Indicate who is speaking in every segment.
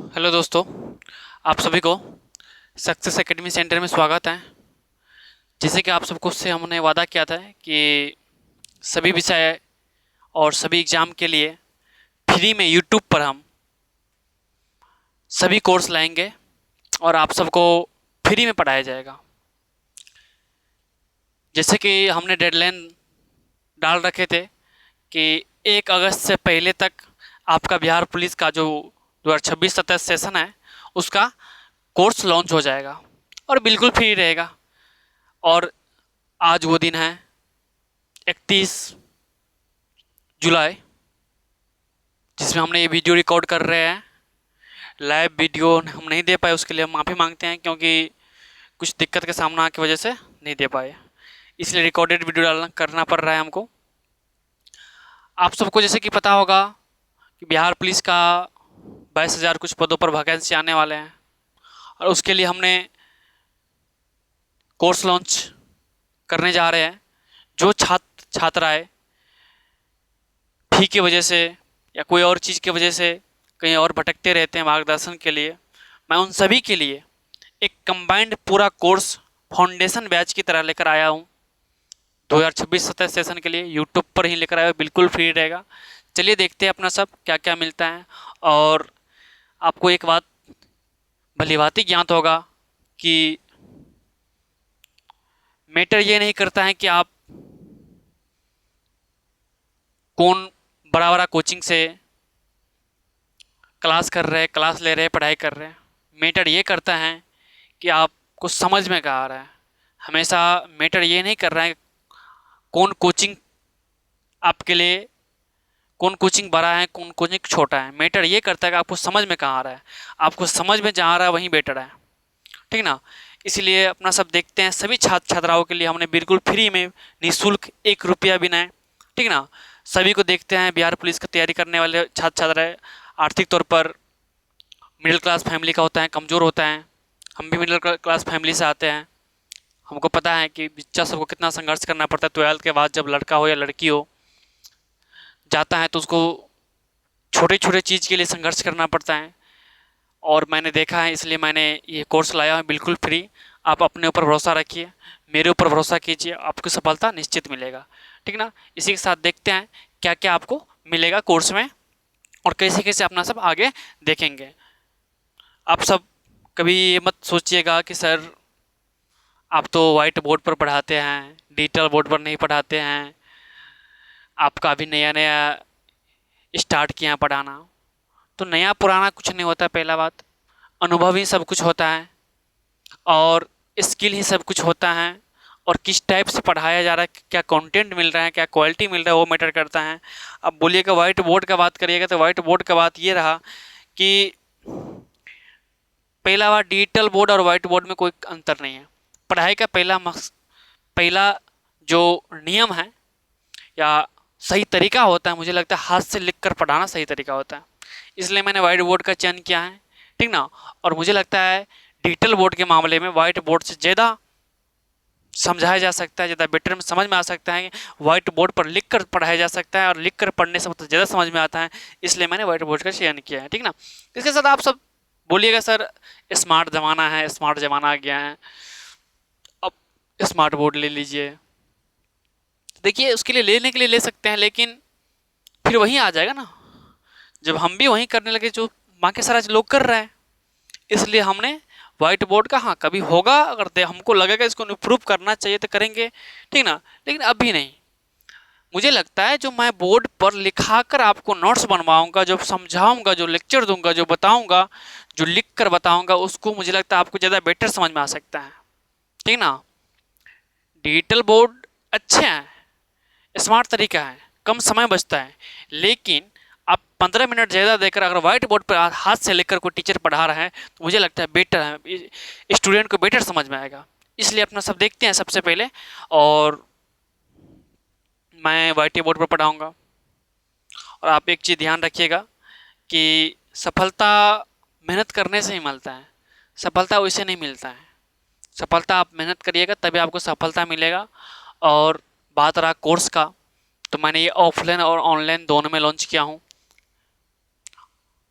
Speaker 1: Hello दोस्तों, आप सभी को सक्सेस एकेडमी सेंटर में स्वागत है। जैसे कि आप सबको से हमने वादा किया था कि सभी विषय और सभी एग्ज़ाम के लिए फ्री में यूट्यूब पर हम सभी कोर्स लाएंगे और आप सबको फ्री में पढ़ाया जाएगा। जैसे कि हमने डेडलाइन डाल रखे थे कि 1 अगस्त से पहले तक आपका बिहार पुलिस का जो 2026-27 सेशन है उसका कोर्स लॉन्च हो जाएगा और बिल्कुल फ्री रहेगा। और आज वो दिन है 31 जुलाई, जिसमें हमने ये वीडियो रिकॉर्ड कर रहे हैं। लाइव वीडियो हम नहीं दे पाए, उसके लिए हम माफ़ी मांगते हैं क्योंकि कुछ दिक्कत के सामना की वजह से नहीं दे पाए, इसलिए रिकॉर्डेड वीडियो डालना करना पड़ रहा है हमको। आप सबको जैसे कि पता होगा कि बिहार पुलिस का 22,000 कुछ पदों पर वैकेंसी आने वाले हैं और उसके लिए हमने कोर्स लॉन्च करने जा रहे हैं। जो छात्राएँ फी की वजह से या कोई और चीज़ की वजह से कहीं और भटकते रहते हैं मार्गदर्शन के लिए, मैं उन सभी के लिए एक कंबाइंड पूरा कोर्स फाउंडेशन बैच की तरह लेकर आया हूँ। 2026-27 सेशन के लिए यूट्यूब पर ही लेकर आया हूँ, बिल्कुल फ्री रहेगा। चलिए देखते हैं अपना सब क्या क्या मिलता है। और आपको एक बात भली भांति ज्ञात होगा कि मैटर ये नहीं करता है कि आप कौन बड़ा बड़ा कोचिंग से क्लास कर रहे हैं, क्लास ले रहे हैं, पढ़ाई कर रहे हैं। मैटर ये करता है कि आपको समझ में क्या आ रहा है। हमेशा मैटर ये नहीं कर रहा है कौन कोचिंग आपके लिए, कौन कोचिंग बड़ा है, कौन कोचिंग छोटा है। मैटर ये करता है कि आपको समझ में कहाँ आ रहा है। आपको समझ में जहाँ आ रहा है वहीं बेटर है, ठीक ना। इसलिए अपना सब देखते हैं। सभी छात्र छात्राओं के लिए हमने बिल्कुल फ्री में, निःशुल्क, 1 रुपया भी नहीं, ठीक ना। सभी को देखते हैं। बिहार पुलिस की तैयारी करने वाले छात्र छात्राएँ आर्थिक तौर पर मिडिल क्लास फैमिली का होता है, कमज़ोर होता है। हम भी मिडिल क्लास फैमिली से आते हैं। हमको पता है कि बच्चा सबको कितना संघर्ष करना पड़ता है। 12th के बाद जब लड़का हो या लड़की हो जाता है तो उसको छोटे छोटे चीज़ के लिए संघर्ष करना पड़ता है। और मैंने देखा है, इसलिए मैंने ये कोर्स लाया है बिल्कुल फ्री। आप अपने ऊपर भरोसा रखिए, मेरे ऊपर भरोसा कीजिए, आपको सफलता निश्चित मिलेगा, ठीक ना। इसी के साथ देखते हैं क्या क्या आपको मिलेगा कोर्स में और कैसे कैसे अपना सब आगे देखेंगे। आप सब कभी ये मत सोचिएगा कि सर आप तो वाइट बोर्ड पर पढ़ाते हैं, डिजिटल बोर्ड पर नहीं पढ़ाते हैं, आपका अभी नया नया स्टार्ट किया पढ़ाना। तो नया पुराना कुछ नहीं होता। पहला बात, अनुभव ही सब कुछ होता है और स्किल ही सब कुछ होता है। और किस टाइप से पढ़ाया जा रहा है, क्या कंटेंट मिल रहा है, क्या क्वालिटी मिल रहा है, वो मैटर करता है। अब बोलिएगा वाइट बोर्ड का बात करिएगा तो वाइट बोर्ड का बात ये रहा कि पहला बात, डिजिटल बोर्ड और वाइट बोर्ड में कोई अंतर नहीं है। पढ़ाई का पहला जो नियम है या सही तरीका होता है, मुझे लगता है हाथ से लिख कर पढ़ाना सही तरीका होता है। इसलिए मैंने वाइट बोर्ड का चयन किया है, ठीक ना। और मुझे लगता है डिजिटल बोर्ड के मामले में वाइट बोर्ड से ज़्यादा समझाया जा सकता है, ज़्यादा बेटर में समझ में आ सकता है। वाइट बोर्ड पर लिख कर पढ़ाया जा सकता है और लिख कर पढ़ने से मतलब ज़्यादा समझ में आता है। इसलिए मैंने वाइट बोर्ड का चयन किया है, ठीक ना। इसके साथ आप सब बोलिएगा सर स्मार्ट ज़माना है, स्मार्ट ज़माना आ गया है, अब स्मार्ट बोर्ड ले लीजिए। देखिए उसके लिए लेने के लिए ले सकते हैं, लेकिन फिर वहीं आ जाएगा ना जब हम भी वहीं करने लगे जो बाकी सारा लोग कर रहे हैं। इसलिए हमने व्हाइट बोर्ड का, हाँ कभी होगा अगर हमको लगेगा इसको इम्प्रूव करना चाहिए तो करेंगे, ठीक ना। लेकिन अभी नहीं। मुझे लगता है जो मैं बोर्ड पर लिखाकर आपको नोट्स बनवाऊंगा, जो समझाऊंगा, जो लेक्चर दूंगा, जो बताऊंगा, जो लिख कर बताऊंगा, उसको मुझे लगता है आपको ज़्यादा बेटर समझ में आ सकता है, ठीक ना। डिजिटल बोर्ड अच्छे हैं, स्मार्ट तरीका है, कम समय बचता है, लेकिन आप 15 मिनट ज़्यादा देकर अगर व्हाइट बोर्ड पर हाथ से लेकर कोई टीचर पढ़ा रहा है तो मुझे लगता है बेटर है, स्टूडेंट को बेटर समझ में आएगा। इसलिए अपना सब देखते हैं सबसे पहले। और मैं व्हाइट बोर्ड पर पढ़ाऊँगा। और आप एक चीज़ ध्यान रखिएगा कि सफलता मेहनत करने से ही मिलता है, सफलता वैसे नहीं मिलता है। सफलता आप मेहनत करिएगा तभी आपको सफलता मिलेगा। और बात रहा कोर्स का, तो मैंने ये ऑफलाइन और ऑनलाइन दोनों में लॉन्च किया हूँ।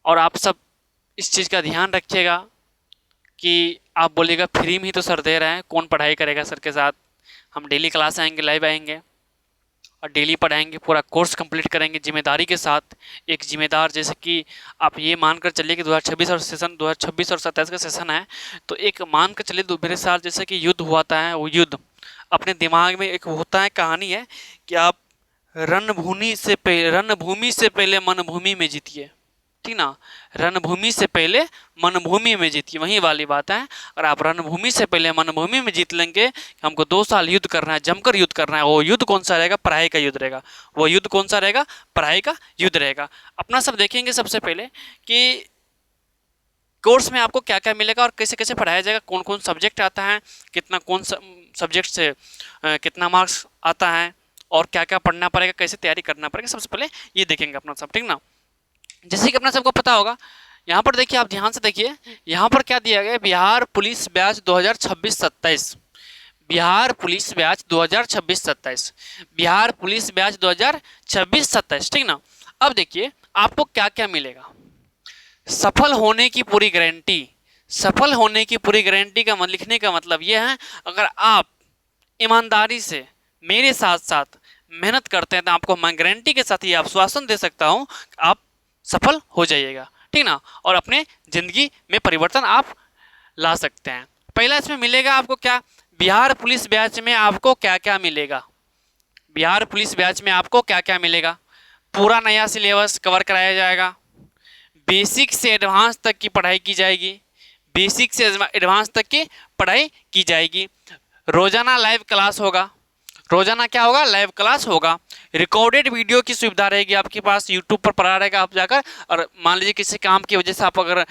Speaker 1: और आप सब इस चीज़ का ध्यान रखिएगा कि आप बोलिएगा फ्री में ही तो सर दे रहे हैं, कौन पढ़ाई करेगा सर के साथ। हम डेली क्लास आएंगे, लाइव आएंगे और डेली पढ़ाएंगे, पूरा कोर्स कंप्लीट करेंगे जिम्मेदारी के साथ। एक जिम्मेदार, जैसे कि आप ये मानकर चलिए कि 2026 और सेशन 2026 और 27 का सेशन है, तो एक मान कर चलिए मेरे साथ जैसे कि युद्ध हुआ है, वो युद्ध अपने दिमाग में एक होता है, कहानी है कि आप रणभूमि से पहले मनभूमि में जीतिए, ठीक ना। रणभूमि से पहले मनभूमि में जीतिए, वही वाली बात है। और आप रणभूमि से पहले मनभूमि में जीत लेंगे। हमको 2 साल युद्ध करना है, जमकर युद्ध करना है। वो युद्ध कौन सा रहेगा? पढ़ाई का युद्ध रहेगा। वो युद्ध कौन सा रहेगा? पढ़ाई का युद्ध रहेगा। अपना सब देखेंगे सबसे पहले कि कोर्स में आपको क्या क्या मिलेगा और कैसे कैसे पढ़ाया जाएगा, कौन कौन सब्जेक्ट आता है, कितना कौन सब्जेक्ट से कितना मार्क्स आता है और क्या क्या पढ़ना पड़ेगा, कैसे तैयारी करना पड़ेगा, सबसे पहले ये देखेंगे अपना सब, ठीक ना। जैसे कि अपना सबको पता होगा, यहाँ पर देखिए, आप ध्यान से देखिए, यहाँ पर क्या दिया गया है? Bihar police batch 2026-27, Bihar police batch 2026-27, Bihar police batch 2026-27, ठीक ना। अब देखिए आपको क्या क्या मिलेगा। सफल होने की पूरी गारंटी, सफल होने की पूरी गारंटी का लिखने का मतलब ये है, अगर आप ईमानदारी से मेरे साथ साथ मेहनत करते हैं तो आपको मैं गारंटी के साथ ये आश्वासन दे सकता हूँ, आप सफल हो जाइएगा, ठीक ना। और अपने ज़िंदगी में परिवर्तन आप ला सकते हैं। पहला इसमें मिलेगा आपको क्या? बिहार पुलिस बैच में आपको क्या क्या मिलेगा? बिहार पुलिस बैच में आपको क्या क्या मिलेगा? पूरा नया सिलेबस कवर कराया जाएगा, बेसिक से एडवांस तक की पढ़ाई की जाएगी, बेसिक से एडवांस तक की पढ़ाई की जाएगी। रोजाना लाइव क्लास होगा, रोजाना क्या होगा? लाइव क्लास होगा। रिकॉर्डेड वीडियो की सुविधा रहेगी आपके पास, यूट्यूब पर पढ़ा रहेगा आप जाकर, और मान लीजिए किसी काम की वजह से आप अगर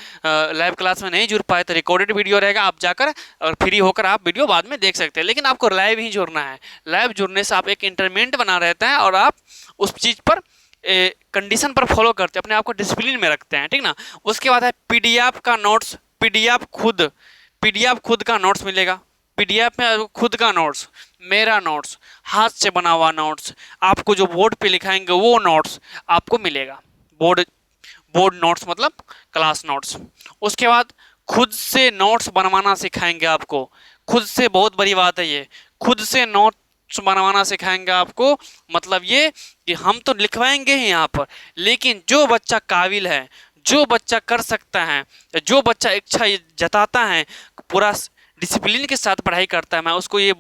Speaker 1: लाइव क्लास में नहीं जुड़ पाए तो रिकॉर्डेड वीडियो रहेगा, आप जाकर और फ्री होकर आप वीडियो बाद में देख सकते हैं। लेकिन आपको लाइव ही जुड़ना है। लाइव जुड़ने से आप एक इंटरमेंट बना रहते हैं और आप उस चीज़ पर कंडीशन पर फॉलो करते हैं, अपने आप को डिसिप्लिन में रखते हैं, ठीक ना। उसके बाद है पीडीएफ का नोट्स, पीडीएफ खुद का नोट्स मिलेगा। पीडीएफ में खुद का नोट्स, मेरा नोट्स, हाथ से बना हुआ नोट्स, आपको जो बोर्ड पे लिखाएंगे वो नोट्स आपको मिलेगा। बोर्ड नोट्स मतलब क्लास नोट्स। उसके बाद खुद से नोट्स बनवाना सिखाएंगे आपको। खुद से, बहुत बड़ी बात है ये, खुद से नोट्स बनवाना सिखाएंगे आपको। मतलब ये कि हम तो लिखवाएंगे ही यहाँ पर, लेकिन जो बच्चा काबिल है, जो बच्चा कर सकता है, जो बच्चा इच्छा जताता है, पूरा डिसिप्लिन के साथ पढ़ाई करता है, मैं उसको ये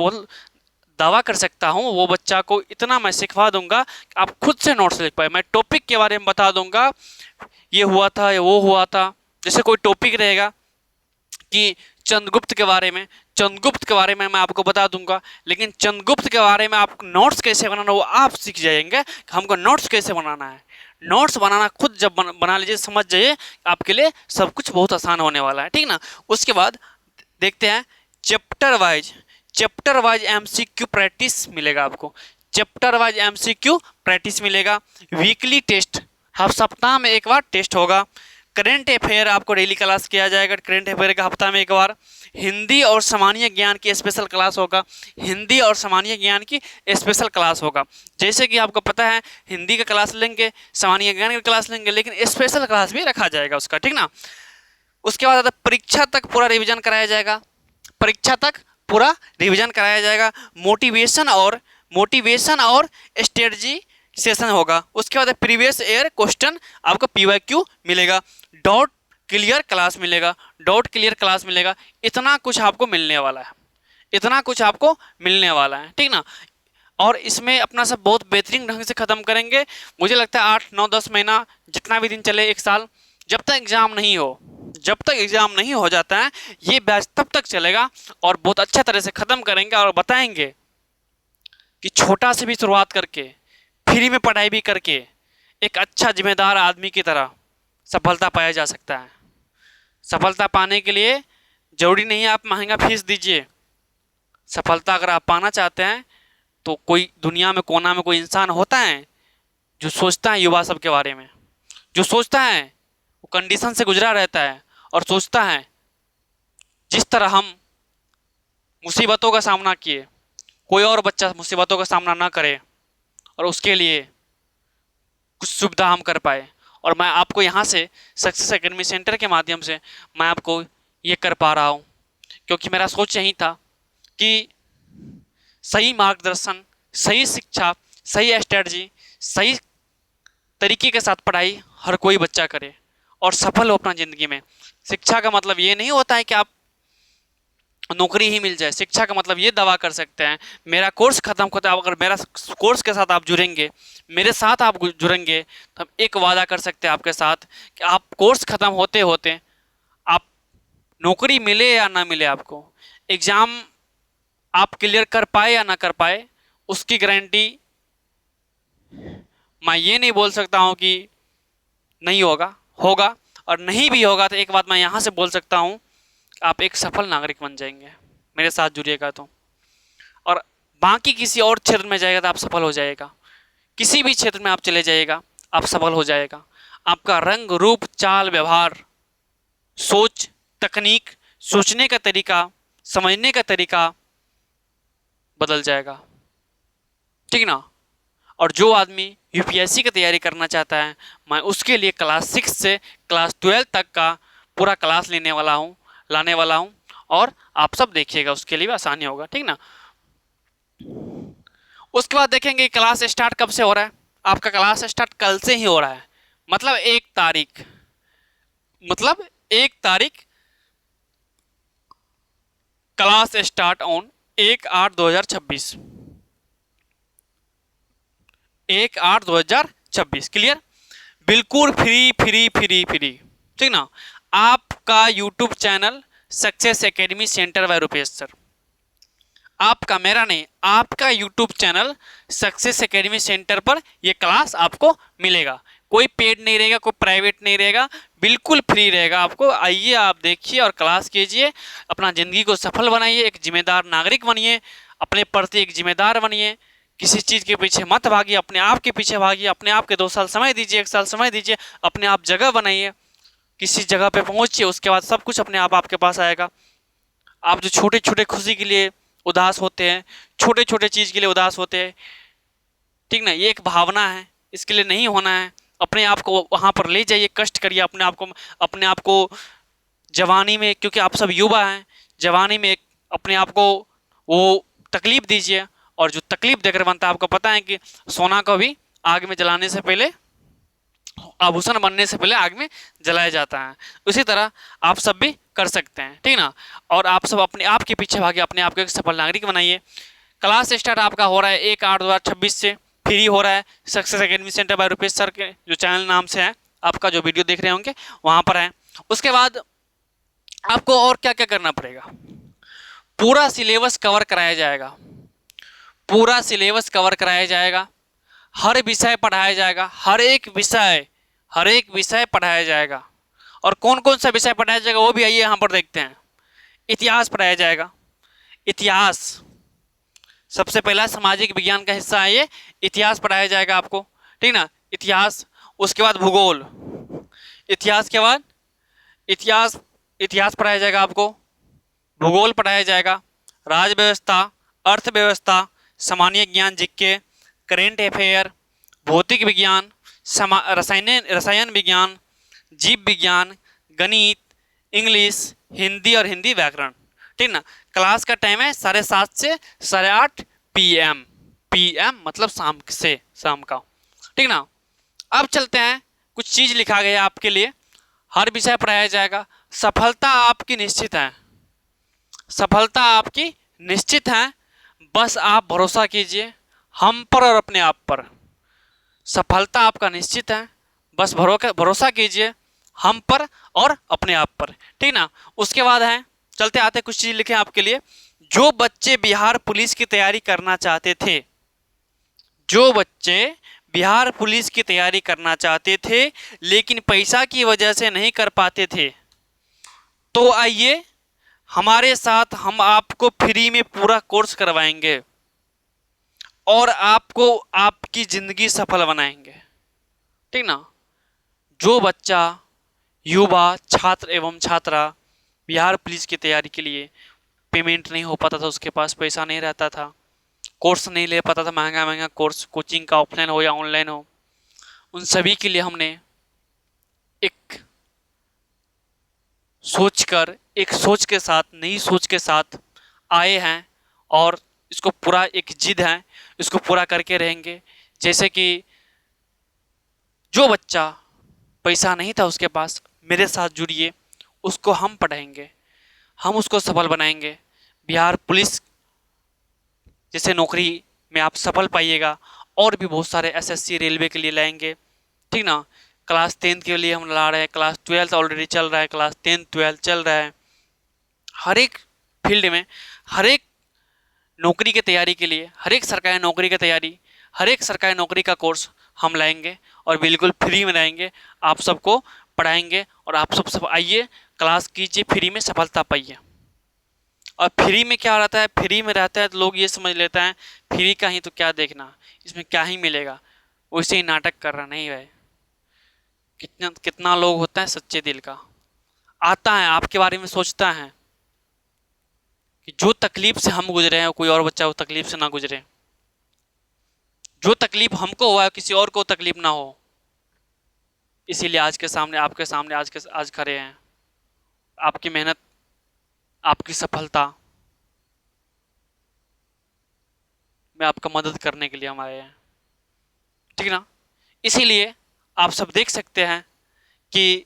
Speaker 1: दावा कर सकता हूँ, वो बच्चा को इतना मैं सिखवा दूंगा कि आप खुद से नोट्स लिख पाए। मैं टॉपिक के बारे में बता दूंगा, ये हुआ था, ये वो हुआ था। जैसे कोई टॉपिक रहेगा कि चंद्रगुप्त के बारे में, चंद्रगुप्त के बारे में मैं आपको बता दूंगा, लेकिन चंद्रगुप्त के बारे में आप नोट्स कैसे बनाना वो आप सीख जाएंगे। हमको नोट्स कैसे बनाना है, नोट्स बनाना खुद जब बना लीजिए, समझ जाइए, आपके लिए सब कुछ बहुत आसान होने वाला है, ठीक ना। उसके बाद देखते हैं चैप्टर वाइज एमसीक्यू प्रैक्टिस मिलेगा आपको। चैप्टर वाइज एमसीक्यू प्रैक्टिस मिलेगा। वीकली टेस्ट, हर सप्ताह में एक बार टेस्ट होगा। करंट अफेयर आपको डेली क्लास किया जाएगा, करंट अफेयर का हफ्ता में एक बार। हिंदी और सामान्य ज्ञान की स्पेशल क्लास होगा, हिंदी और सामान्य ज्ञान की स्पेशल क्लास होगा। जैसे कि आपको पता है हिंदी का क्लास लेंगे, सामान्य ज्ञान का क्लास लेंगे, लेकिन स्पेशल क्लास भी रखा जाएगा उसका, ठीक ना। उसके बाद आता परीक्षा तक पूरा रिवीजन कराया जाएगा, परीक्षा तक पूरा रिवीजन कराया जाएगा। मोटिवेशन और स्ट्रेटजी सेशन होगा। उसके बाद प्रीवियस ईयर क्वेश्चन आपको पीवाईक्यू मिलेगा। डाउट क्लियर क्लास मिलेगा, डाउट क्लियर क्लास मिलेगा। इतना कुछ आपको मिलने वाला है, इतना कुछ आपको मिलने वाला है, ठीक ना। और इसमें अपना सब बहुत बेहतरीन ढंग से ख़त्म करेंगे। मुझे लगता है 8, 9, 10 महीना, जितना भी दिन चले, 1 साल, जब तक एग्ज़ाम नहीं हो, जब तक एग्ज़ाम नहीं हो जाता है ये बैच तब तक चलेगा। और बहुत अच्छा तरह से ख़त्म करेंगे और बताएंगे कि छोटा से भी शुरुआत करके, फ्री में पढ़ाई भी करके, एक अच्छा जिम्मेदार आदमी की तरह सफलता पाया जा सकता है। सफलता पाने के लिए ज़रूरी नहीं है आप महंगा फीस दीजिए। सफलता अगर आप पाना चाहते हैं तो कोई दुनिया में कोना में कोई इंसान होता है जो सोचता है युवा सब के बारे में, जो सोचता है वो कंडीशन से गुजरा रहता है और सोचता है जिस तरह हम मुसीबतों का सामना किए, कोई और बच्चा मुसीबतों का सामना ना करे और उसके लिए कुछ सुविधा हम कर पाए। और मैं आपको यहाँ से सक्सेस एकेडमी सेंटर के माध्यम से मैं आपको ये कर पा रहा हूँ, क्योंकि मेरा सोच यही था कि सही मार्गदर्शन, सही शिक्षा, सही स्ट्रेटजी, सही तरीके के साथ पढ़ाई हर कोई बच्चा करे और सफल हो अपना ज़िंदगी में। शिक्षा का मतलब ये नहीं होता है कि आप नौकरी ही मिल जाए। शिक्षा का मतलब ये दावा कर सकते हैं, मेरा कोर्स खत्म होता है, अगर मेरा कोर्स के साथ आप जुड़ेंगे, मेरे साथ आप जुड़ेंगे, तो हम एक वादा कर सकते हैं आपके साथ कि आप कोर्स खत्म होते होते आप नौकरी मिले या ना मिले, आपको एग्ज़ाम आप क्लियर कर पाए या ना कर पाए, उसकी गारंटी मैं ये नहीं बोल सकता हूँ कि नहीं होगा, होगा। और नहीं भी होगा तो एक बात मैं यहाँ से बोल सकता हूँ, आप एक सफल नागरिक बन जाएंगे मेरे साथ जुड़िएगा तो। और बाकी किसी और क्षेत्र में जाएगा तो आप सफल हो जाएगा, किसी भी क्षेत्र में आप चले जाइएगा आप सफल हो जाएगा। आपका रंग रूप चाल व्यवहार, सोच, तकनीक, सोचने का तरीका, समझने का तरीका बदल जाएगा, ठीक ना। और जो आदमी यूपीएससी की तैयारी करना चाहता है, मैं उसके लिए क्लास 6 से क्लास 12 तक का पूरा क्लास लाने वाला हूँ और आप सब देखिएगा, उसके लिए भी आसानी होगा, ठीक ना। उसके बाद देखेंगे क्लास स्टार्ट कब से हो रहा है। आपका क्लास स्टार्ट कल से ही हो रहा है, मतलब 1 तारीख, मतलब 1 तारीख क्लास स्टार्ट ऑन 1/8/2026, 1/8/2026, क्लियर। बिल्कुल फ्री फ्री फ्री फ्री, ठीक ना। आपका YouTube channel success academy centre by Rupesh sir, आपका, मेरा नहीं, आपका YouTube channel success academy centre पर यह क्लास आपको मिलेगा। कोई पेड नहीं रहेगा, कोई प्राइवेट नहीं रहेगा, बिल्कुल फ्री रहेगा। आपको आइए, आप देखिए और क्लास कीजिए, अपना ज़िंदगी को सफल बनाइए, एक जिम्मेदार नागरिक बनिए, अपने प्रति एक जिम्मेदार बनिए, किसी चीज़ के पीछे मत भागिए, अपने आप के पीछे भागिए, अपने आप के 2 साल समय दीजिए, 1 साल समय दीजिए, अपने आप जगह बनाइए, किसी जगह पे पहुंचिए, उसके बाद सब कुछ अपने आप आपके पास आएगा। आप जो छोटे छोटे खुशी के लिए उदास होते हैं, छोटे छोटे चीज़ के लिए उदास होते हैं, ठीक ना, ये एक भावना है, इसके लिए नहीं होना है। अपने आप को वहाँ पर ले जाइए, कष्ट करिए अपने आप को जवानी में, क्योंकि आप सब युवा हैं, जवानी में अपने आप को वो तकलीफ दीजिए। और जो तकलीफ देकर बनता है, आपको पता है कि सोना को भी आग में जलाने से पहले, आभूषण बनने से पहले आग में जलाया जाता है। उसी तरह आप सब भी कर सकते हैं, ठीक ना। और आप सब अपने आप के पीछे भागे, अपने आप को एक सफल नागरिक बनाइए। क्लास स्टार्ट आपका हो रहा है 1/8/2026 से, फ्री हो रहा है success academy centre by Rupesh sir के जो चैनल नाम से है, आपका जो वीडियो देख रहे होंगे वहाँ पर है। उसके बाद आपको और क्या क्या करना पड़ेगा, पूरा सिलेबस कवर कराया जाएगा, पूरा सिलेबस कवर कराया जाएगा, हर विषय पढ़ाया जाएगा, हर एक विषय पढ़ाया जाएगा। और कौन कौन सा विषय पढ़ाया जाएगा वो भी आइए यहाँ पर देखते हैं। इतिहास पढ़ाया जाएगा, इतिहास सबसे पहला सामाजिक विज्ञान का हिस्सा है ये, इतिहास पढ़ाया जाएगा आपको, ठीक ना, इतिहास। उसके बाद भूगोल, इतिहास के बाद इतिहास पढ़ाया जाएगा आपको, भूगोल पढ़ाया जाएगा, राज्य व्यवस्था, अर्थव्यवस्था, सामान्य ज्ञान जीके, करेंट अफेयर, भौतिक विज्ञान, रसायन विज्ञान, जीव विज्ञान, गणित, इंग्लिश, हिंदी और हिंदी व्याकरण, ठीक ना। क्लास का टाइम है 7:30 से 8:30 PM, PM मतलब शाम का, ठीक ना। अब चलते हैं, कुछ चीज़ लिखा गया आपके लिए, हर विषय पढ़ाया जाएगा। सफलता आपकी निश्चित है, सफलता आपकी निश्चित है, बस आप भरोसा कीजिए हम पर और अपने आप पर। सफलता आपका निश्चित है, बस भरोसा कीजिए हम पर और अपने आप पर, ठीक ना। उसके बाद है, चलते आते कुछ चीज़ लिखे आपके लिए। जो बच्चे बिहार पुलिस की तैयारी करना चाहते थे, जो बच्चे बिहार पुलिस की तैयारी करना चाहते थे लेकिन पैसा की वजह से नहीं कर पाते थे, तो आइए हमारे साथ, हम आपको फ्री में पूरा कोर्स करवाएंगे और आपको आपकी ज़िंदगी सफल बनाएंगे, ठीक ना। जो बच्चा, युवा, छात्र एवं छात्रा बिहार पुलिस की तैयारी के लिए पेमेंट नहीं हो पाता था, उसके पास पैसा नहीं रहता था, कोर्स नहीं ले पाता था, महंगा महंगा कोर्स, कोचिंग का ऑफलाइन हो या ऑनलाइन हो, उन सभी के लिए हमने एक सोचकर, एक सोच के साथ, नई सोच के साथ आए हैं और इसको पूरा एक जिद है, इसको पूरा करके रहेंगे। जैसे कि जो बच्चा पैसा नहीं था उसके पास, मेरे साथ जुड़िए, उसको हम पढ़ाएंगे, हम उसको सफल बनाएंगे। बिहार पुलिस जैसे नौकरी में आप सफल पाइएगा, और भी बहुत सारे एसएससी रेलवे के लिए लाएंगे, ठीक ना। क्लास 10 के लिए हम ला रहे हैं, क्लास 12 ऑलरेडी चल रहा है, क्लास 10 12 चल रहा है। हर एक फील्ड में, हर एक नौकरी की तैयारी के लिए, हर एक सरकारी नौकरी की तैयारी, हर एक सरकारी नौकरी का कोर्स हम लाएंगे और बिल्कुल फ्री में लाएंगे, आप सबको पढ़ाएंगे और आप सब आइए, क्लास कीजिए, फ्री में सफलता पाइए। और फ्री में क्या रहता है, फ्री में रहता है तो लोग ये समझ लेते हैं फ्री का ही तो क्या देखना, इसमें क्या ही मिलेगा, वैसे ही नाटक कर रहा नहीं है। कितना कितना लोग होता है सच्चे दिल का, आता है आपके बारे में सोचता है कि जो तकलीफ से हम गुजरे हैं कोई और बच्चा वो तकलीफ से ना गुजरे, जो तकलीफ हमको हुआ है किसी और को तकलीफ ना हो। इसीलिए आज के सामने, आपके सामने आज खड़े हैं। आपकी मेहनत, आपकी सफलता में आपका मदद करने के लिए हम आए हैं, ठीक ना। इसीलिए आप सब देख सकते हैं कि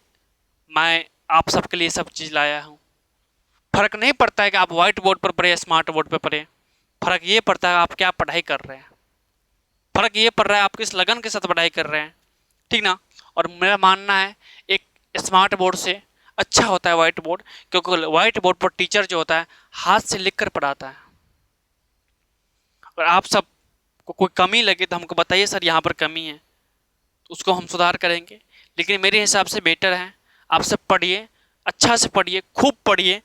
Speaker 1: मैं आप सबके लिए सब चीज़ लाया हूँ। फर्क नहीं पड़ता है कि आप व्हाइट बोर्ड पर पढ़े या स्मार्ट बोर्ड पर पढ़े, फर्क ये पड़ता है आप क्या पढ़ाई कर रहे हैं, फर्क ये पड़ रहा है आप किस लगन के साथ पढ़ाई कर रहे हैं, ठीक ना। और मेरा मानना है एक स्मार्ट बोर्ड से अच्छा होता है व्हाइट बोर्ड, क्योंकि व्हाइट बोर्ड पर टीचर जो होता है हाथ से लिख कर पढ़ाता है। और आप सब को कोई कमी लगे तो हमको बताइए सर यहाँ पर कमी है, तो उसको हम सुधार करेंगे। लेकिन मेरे हिसाब से बेटर है आप सब पढ़िए, अच्छा से पढ़िए, खूब पढ़िए,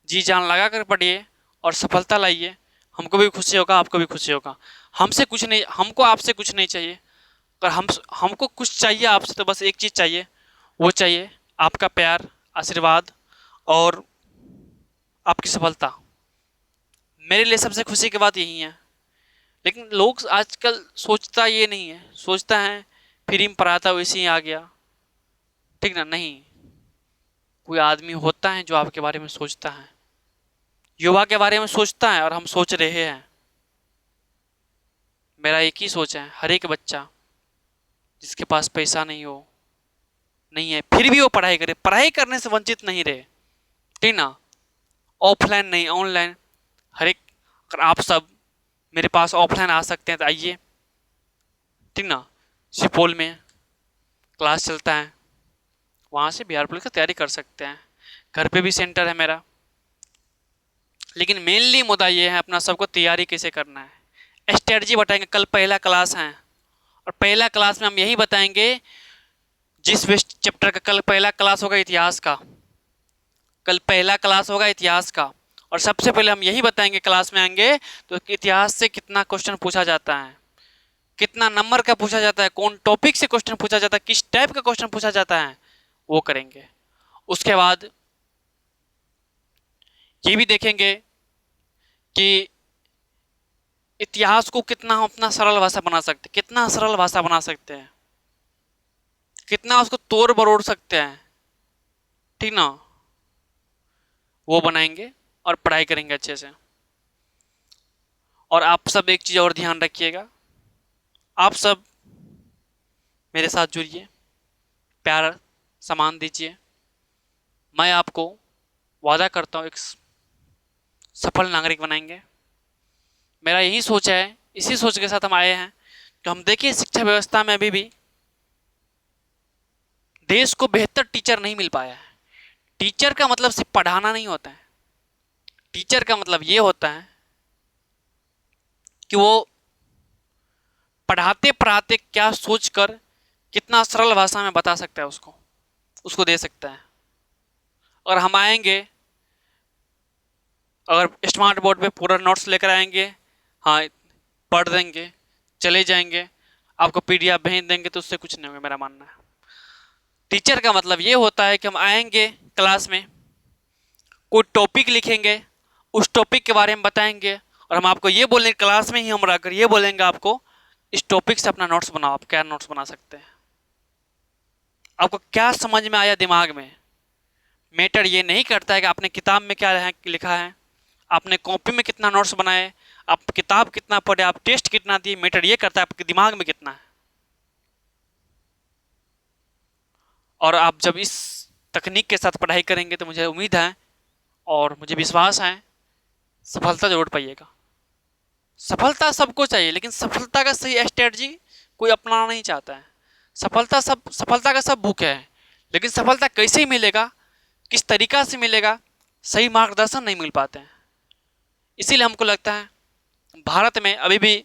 Speaker 1: जी जान लगा कर पढ़िए और सफलता लाइए। हमको भी खुशी होगा, आपको भी खुशी होगा। हमसे कुछ नहीं, हमको आपसे कुछ नहीं चाहिए, पर हमको कुछ चाहिए आपसे तो बस एक चीज़ चाहिए, वो चाहिए आपका प्यार, आशीर्वाद और आपकी सफलता। मेरे लिए सबसे खुशी की बात यही है। लेकिन लोग आजकल सोचता ये नहीं है, सोचता है फ्री में पढ़ाता वैसे ही आ गया, ठीक ना। नहीं, कोई आदमी होता है जो आपके बारे में सोचता है, युवा के बारे में सोचता है, और हम सोच रहे हैं। मेरा एक ही सोच है, हर एक बच्चा जिसके पास पैसा नहीं हो, नहीं है, फिर भी वो पढ़ाई करे, पढ़ाई करने से वंचित नहीं रहे, ठीक ना। ऑफलाइन नहीं, ऑनलाइन, हर एक, अगर आप सब मेरे पास ऑफलाइन आ सकते हैं तो आइए, ठीक ना। सुपौल में क्लास चलता है, वहाँ से बिहार पुलिस की तैयारी कर सकते हैं, घर पे भी सेंटर है मेरा। लेकिन मेनली मुद्दा ये है अपना सबको तैयारी कैसे करना है, स्ट्रेटजी बताएंगे। कल पहला क्लास है और पहला क्लास में हम यही बताएंगे, जिस चैप्टर का कल पहला क्लास होगा इतिहास का, कल पहला क्लास होगा इतिहास का, और सबसे पहले हम यही बताएंगे क्लास में आएंगे तो इतिहास से कितना क्वेश्चन पूछा जाता है, कितना नंबर का पूछा जाता है, कौन टॉपिक से क्वेश्चन पूछा जाता है, किस टाइप का क्वेश्चन पूछा जाता है, वो करेंगे। उसके बाद ये भी देखेंगे कि इतिहास को कितना हम अपना सरल भाषा बना सकते हैं, कितना सरल भाषा बना सकते हैं, कितना उसको तोड़ मरोड़ सकते हैं, ठीक ना। वो बनाएंगे और पढ़ाई करेंगे अच्छे से। और आप सब एक चीज़ और ध्यान रखिएगा, आप सब मेरे साथ जुड़िए, प्यार सामान दीजिए। मैं आपको वादा करता हूँ एक सफल नागरिक बनाएंगे। मेरा यही सोच है, इसी सोच के साथ हम आए हैं। तो हम देखिए शिक्षा व्यवस्था में अभी भी देश को बेहतर टीचर नहीं मिल पाया है। टीचर का मतलब सिर्फ पढ़ाना नहीं होता है, टीचर का मतलब ये होता है कि वो पढ़ाते पढ़ाते क्या सोचकर कितना सरल भाषा में बता सकता है, उसको उसको दे सकता है। और हम आएंगे, अगर स्मार्ट बोर्ड पे पूरा नोट्स लेकर आएंगे, हाँ पढ़ देंगे, चले जाएंगे, आपको पीडीएफ भेज देंगे, तो उससे कुछ नहीं होगा, मेरा मानना है। टीचर का मतलब ये होता है कि हम आएंगे क्लास में, कोई टॉपिक लिखेंगे, उस टॉपिक के बारे में बताएंगे, और हम आपको ये बोलेंगे क्लास में ही हम रहकर ये बोलेंगे आपको, इस टॉपिक से अपना नोट्स बनाओ। आप क्या नोट्स बना सकते हैं, आपको क्या समझ में आया दिमाग में। मैटर ये नहीं करता है कि आपने किताब में क्या लिखा है, आपने कॉपी में कितना नोट्स बनाए, आप किताब कितना पढ़े, आप टेस्ट कितना दिए। मैटर ये करता है आपके दिमाग में कितना है। और आप जब इस तकनीक के साथ पढ़ाई करेंगे तो मुझे उम्मीद है और मुझे विश्वास है सफलता जरूर पाइएगा। सफलता सबको चाहिए, लेकिन सफलता का सही स्ट्रेटजी कोई अपनाना नहीं चाहता है। सफलता का सब भूखे हैं, लेकिन सफलता कैसे मिलेगा, किस तरीका से मिलेगा, सही मार्गदर्शन नहीं मिल पाते हैं। इसीलिए हमको लगता है भारत में अभी भी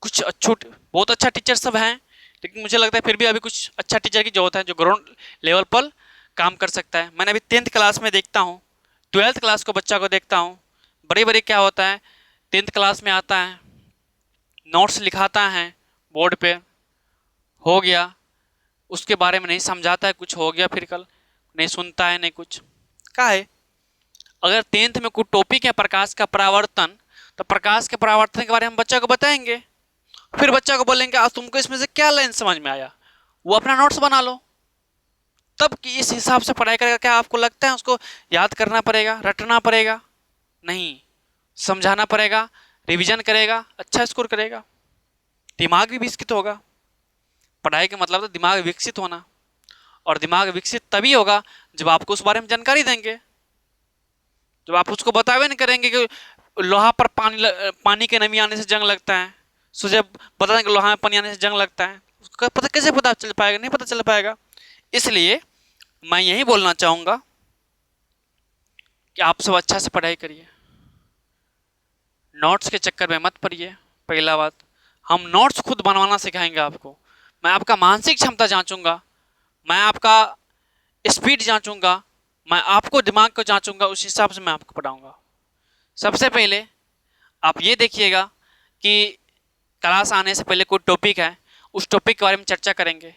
Speaker 1: कुछ बहुत अच्छा टीचर सब हैं, लेकिन मुझे लगता है फिर भी अभी कुछ अच्छा टीचर की जरूरत है जो ग्राउंड लेवल पर काम कर सकता है। मैंने अभी 10th क्लास में देखता हूँ, 12th क्लास को बच्चा को देखता हूँ, बड़े बड़े क्या होता है 10th क्लास में आता है, नोट्स लिखाता है बोर्ड पे, हो गया, उसके बारे में नहीं समझाता है, कुछ हो गया फिर कल नहीं सुनता है नहीं कुछ। क्या है, अगर 10th में कोई टॉपिक है प्रकाश का परावर्तन, तो प्रकाश के परावर्तन के बारे में बच्चा को बताएंगे, फिर बच्चा को बोलेंगे आज तुमको इसमें से क्या लाइन समझ में आया, वो अपना नोट्स बना लो। तब कि इस हिसाब से पढ़ाई करेगा। क्या आपको लगता है उसको याद करना पड़ेगा, रटना पड़ेगा? नहीं, समझाना पड़ेगा, रिवीजन करेगा, अच्छा स्कोर करेगा, दिमाग भी विकसित होगा। पढ़ाई का मतलब तो दिमाग विकसित होना, और दिमाग विकसित तभी होगा जब आपको उस बारे में जानकारी देंगे। जब आप उसको बतावे नहीं करेंगे कि लोहा पर पानी के नमी आने से जंग लगता है, सो जब बता देंगे लोहा में पानी आने से जंग लगता है, उसका पता कैसे पता चल पाएगा? नहीं पता चल पाएगा। इसलिए मैं यही बोलना चाहूँगा कि आप सब अच्छा से पढ़ाई करिए, नोट्स के चक्कर में मत पड़िए। पहला बात, हम नोट्स खुद बनवाना सिखाएंगे आपको। मैं आपका मानसिक क्षमता जांचूंगा, मैं आपका स्पीड जांचूंगा, मैं आपको दिमाग को जांचूंगा, उस हिसाब से मैं आपको पढ़ाऊंगा। सबसे पहले आप ये देखिएगा कि क्लास आने से पहले कोई टॉपिक है, उस टॉपिक के बारे में चर्चा करेंगे,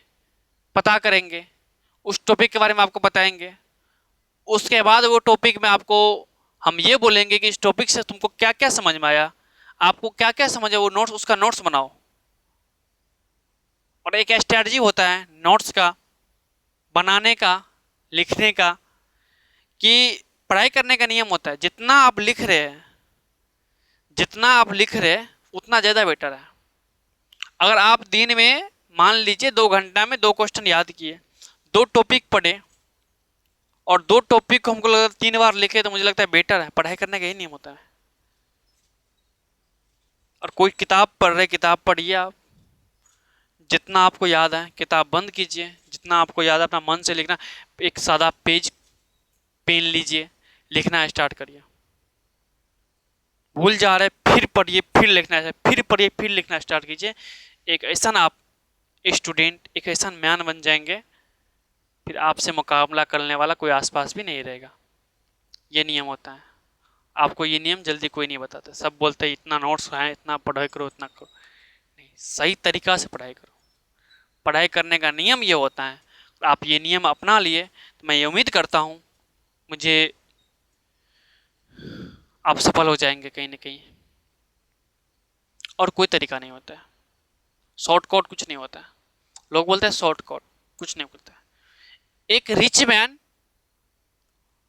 Speaker 1: पता करेंगे, उस टॉपिक के बारे में आपको बताएंगे। उसके बाद वो टॉपिक में आपको हम ये बोलेंगे कि इस टॉपिक से तुमको क्या क्या समझ में आया, आपको क्या क्या समझ है, वो नोट्स, उसका नोट्स बनाओ। और एक स्ट्रैटेजी होता है नोट्स का बनाने का, लिखने का, कि पढ़ाई करने का नियम होता है जितना आप लिख रहे हैं, जितना आप लिख रहे हैं उतना ज़्यादा बेटर है। अगर आप दिन में मान लीजिए 2 घंटा में 2 क्वेश्चन याद किए, 2 टॉपिक पढ़े और 2 टॉपिक को हमको लगता है 3 बार लिखे, तो मुझे लगता है बेटर है। पढ़ाई करने का यही नियम होता है। और कोई किताब पढ़ रहे, किताब पढ़िए आप, जितना आपको याद है किताब बंद कीजिए, जितना आपको याद है अपना मन से लिखना, एक सादा पेज पेन लीजिए, लिखना स्टार्ट करिए। भूल जा रहे फिर पढ़िए, फिर लिखना है, फिर पढ़िए, फिर लिखना स्टार्ट कीजिए। एक ऐसा आप स्टूडेंट, एक ऐसा मैन बन जाएंगे, फिर आपसे मुकाबला करने वाला कोई आसपास भी नहीं रहेगा। ये नियम होता है। आपको ये नियम जल्दी कोई नहीं बताता। सब बोलते हैं इतना नोट्स है, इतना पढ़ाई करो, इतना करो। नहीं, सही तरीका से पढ़ाई करो। पढ़ाई करने का नियम ये होता है। आप ये नियम अपना लिए तो मैं ये उम्मीद करता हूँ मुझे आप सफल हो जाएंगे कहीं ना कहीं। और कोई तरीका नहीं होता है, शॉर्टकट कुछ नहीं होता है। लोग बोलते हैं शॉर्टकट, कुछ नहीं बोलता है। एक रिच मैन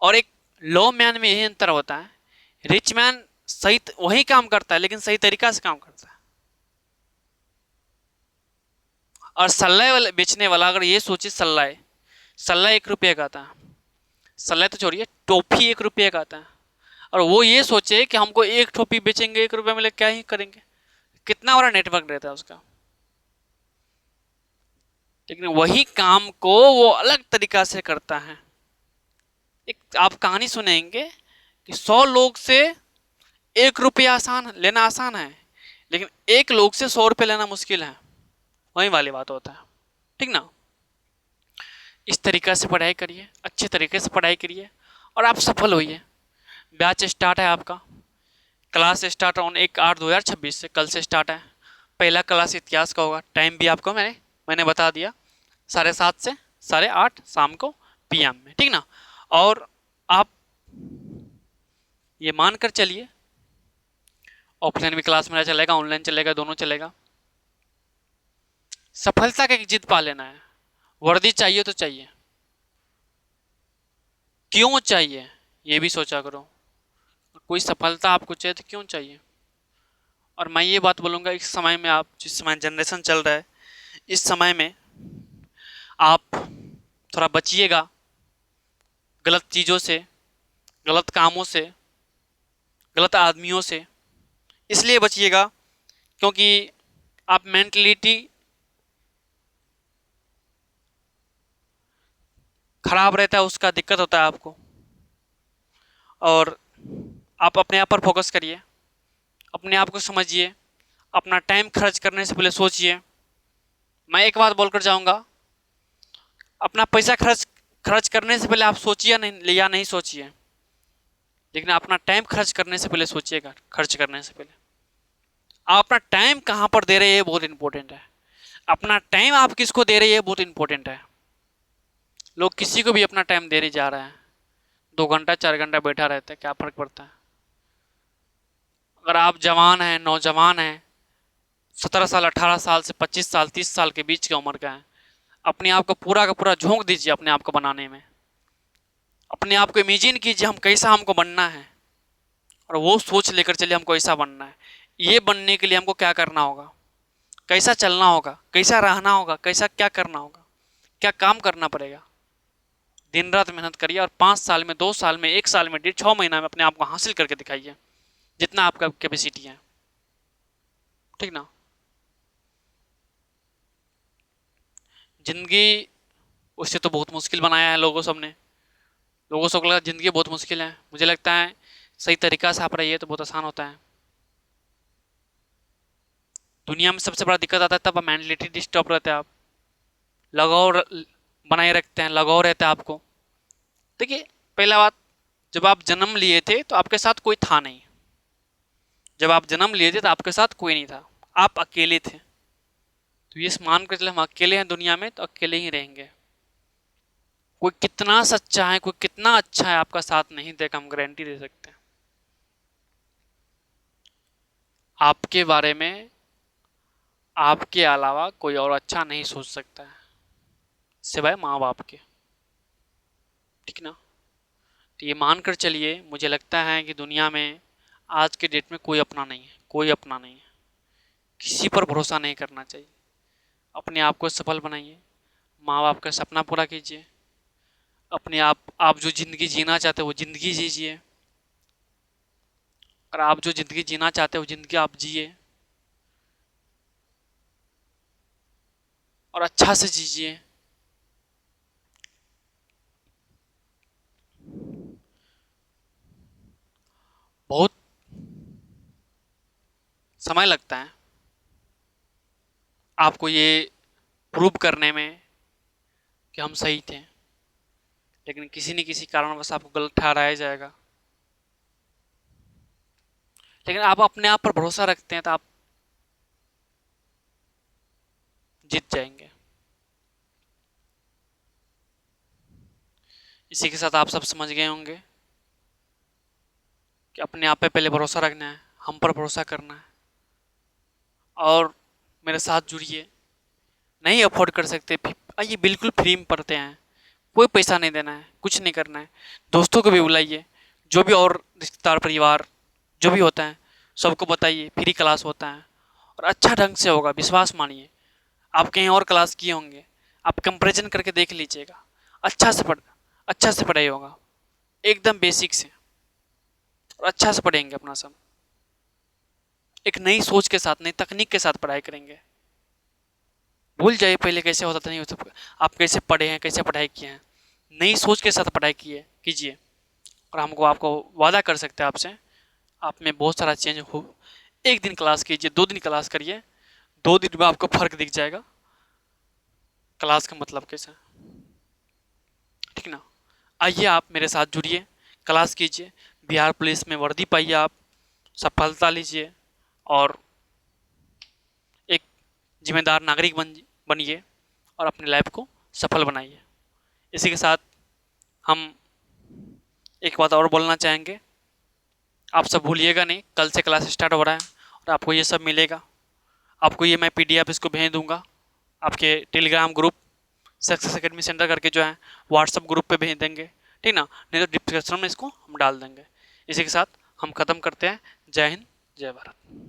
Speaker 1: और एक लो मैन में यही अंतर होता है। रिच मैन सही वही काम करता है, लेकिन सही तरीका से काम करता है। और सल्ला बेचने वाला अगर ये सोचे सल्ला 1 रुपये का आता है, सल्ला तो छोड़िए, टॉफी 1 रुपये का आता है, और वो ये सोचे कि हमको एक टॉफी बेचेंगे 1 रुपये मिले, क्या ही करेंगे? कितना बड़ा नेटवर्क रहता है उसका। लेकिन वही काम को वो अलग तरीका से करता है। एक आप कहानी सुनेंगे कि 100 लोग से 1 रुपया लेना आसान है, लेकिन 1 लोग से 100 रुपये लेना मुश्किल है। वही वाली बात होता है, ठीक ना? इस तरीका से पढ़ाई करिए, अच्छे तरीके से पढ़ाई करिए और आप सफल होइए। बैच स्टार्ट है आपका, क्लास स्टार्ट ऑन 1/8/2026 से, कल से स्टार्ट है। पहला क्लास इतिहास का होगा। टाइम भी आपको मैंने बता दिया, 7:30 से 8:30 शाम को PM में, ठीक ना? और आप ये मानकर चलिए ऑफलाइन भी क्लास मेरा चलेगा, ऑनलाइन चलेगा, दोनों चलेगा। सफलता का एक जिद पा लेना है, वर्दी चाहिए तो चाहिए, क्यों चाहिए ये भी सोचा करो। कोई सफलता आपको चाहिए तो क्यों चाहिए। और मैं ये बात बोलूँगा, इस समय में आप, जिस समय जनरेशन चल रहा है, इस समय में आप थोड़ा बचिएगा गलत चीज़ों से, गलत कामों से, गलत आदमियों से। इसलिए बचिएगा क्योंकि आप मेंटलिटी खराब रहता है, उसका दिक्कत होता है आपको। और आप अपने आप पर फोकस करिए, अपने आप को समझिए, अपना टाइम खर्च करने से पहले सोचिए। मैं एक बात बोलकर जाऊंगा, अपना पैसा खर्च खर्च करने से पहले आप सोचिए नहीं या नहीं सोचिए, लेकिन अपना टाइम खर्च करने से पहले सोचिएगा। खर्च करने से पहले आप अपना टाइम कहाँ पर दे रहे हैं, ये बहुत इंपॉर्टेंट है। अपना टाइम आप किसको दे रहे हैं, ये बहुत इंपॉर्टेंट है। लोग किसी को भी अपना टाइम दे रहे जा रहे हैं, 2 घंटा 4 घंटा बैठा रहता है, क्या फर्क पड़ता है। अगर आप जवान हैं, नौजवान हैं, 17 साल 18 साल से 25 साल 30 साल के बीच की उम्र का है, अपने आप को पूरा का पूरा झोंक दीजिए अपने आप को बनाने में। अपने आप को इमेजिन कीजिए हम कैसा हमको बनना है, और वो सोच लेकर चलिए हमको ऐसा बनना है। ये बनने के लिए हमको क्या करना होगा, कैसा चलना होगा, कैसा रहना होगा, कैसा क्या करना होगा, क्या काम करना पड़ेगा। दिन रात मेहनत करिए और 5 साल में, 2 साल में, 1 साल में, 6 महीना में अपने आप को हासिल करके दिखाइए जितना आपका कैपेसिटी है। ठीक ना। जिंदगी उससे तो बहुत मुश्किल बनाया है लोगों सबने। लोगों सबको लगा जिंदगी बहुत मुश्किल है, मुझे लगता है सही तरीका से आप रहिए तो बहुत आसान होता है। दुनिया में सबसे बड़ा दिक्कत आता है तब मेंटलिटी डिस्टर्ब रहते हैं आप, लगाव बनाए रखते हैं, लगाव रहता है आपको। देखिए, पहला बात, जब आप जन्म लिए थे तो आपके साथ कोई था नहीं। जब आप जन्म लिए थे तो आपके साथ कोई नहीं था, आप अकेले थे। तो ये मान कर चले हम अकेले हैं दुनिया में, तो अकेले ही रहेंगे। कोई कितना सच्चा है, कोई कितना अच्छा है, आपका साथ नहीं देगा, हम गारंटी दे सकते हैं। आपके बारे में आपके अलावा कोई और अच्छा नहीं सोच सकता है सिवाय माँ बाप के। ठीक ना। तो ये मानकर चलिए, मुझे लगता है कि दुनिया में आज के डेट में कोई अपना नहीं है, कोई अपना नहीं है। किसी पर भरोसा नहीं करना चाहिए। अपने आप को सफल बनाइए, माँ बाप का सपना पूरा कीजिए, अपने आप जो ज़िंदगी जीना चाहते हो वो ज़िंदगी जीजिए। और आप जो ज़िंदगी जीना चाहते हो ज़िंदगी आप जिए, और अच्छा से जीजिए। बहुत समय लगता है आपको ये प्रूव करने में कि हम सही थे, लेकिन किसी न किसी कारणवश आपको गलत ठहराया जाएगा। लेकिन आप अपने आप पर भरोसा रखते हैं तो आप जीत जाएंगे। इसी के साथ आप सब समझ गए होंगे कि अपने आप पे पहले भरोसा रखना है, हम पर भरोसा करना है। और मेरे साथ जुड़िए। नहीं अफोर्ड कर सकते, आइए बिल्कुल फ्री में पढ़ते हैं, कोई पैसा नहीं देना है, कुछ नहीं करना है। दोस्तों को भी बुलाइए, जो भी और रिश्तेदार परिवार जो भी होता है सबको बताइए, फ्री क्लास होता है और अच्छा ढंग से होगा, विश्वास मानिए। आप कहीं और क्लास किए होंगे, आप कंपैरिजन करके देख लीजिएगा। अच्छा से पढ़ाई होगा, एकदम बेसिक से, और अच्छा से पढ़ेंगे अपना सब, एक नई सोच के साथ, नई तकनीक के साथ पढ़ाई करेंगे। भूल जाइए पहले कैसे होता था, नहीं होता, आप कैसे पढ़े हैं, कैसे पढ़ाई किए हैं। नई सोच के साथ पढ़ाई कीजिए, और हमको आपको वादा कर सकते हैं आपसे, आप में बहुत सारा चेंज हो। एक दिन क्लास कीजिए, 2 दिन क्लास करिए, 2 दिन में आपको फर्क दिख जाएगा क्लास का मतलब कैसा है। ठीक ना। आइए आप मेरे साथ जुड़िए, क्लास कीजिए, बिहार पुलिस में वर्दी पाइए, आप सफलता लीजिए और एक जिम्मेदार नागरिक बनिए और अपनी लाइफ को सफल बनाइए। इसी के साथ हम एक बात और बोलना चाहेंगे, आप सब भूलिएगा नहीं, कल से क्लास स्टार्ट हो रहा है और आपको ये सब मिलेगा। आपको ये मैं PDF इसको भेज दूंगा आपके Telegram group success academy centre करके जो है व्हाट्सअप ग्रुप पे भेज देंगे, ठीक ना, नहीं तो डिस्क्रिप्शन में इसको हम डाल देंगे। इसी के साथ हम ख़त्म करते हैं। जय हिंद, जय भारत।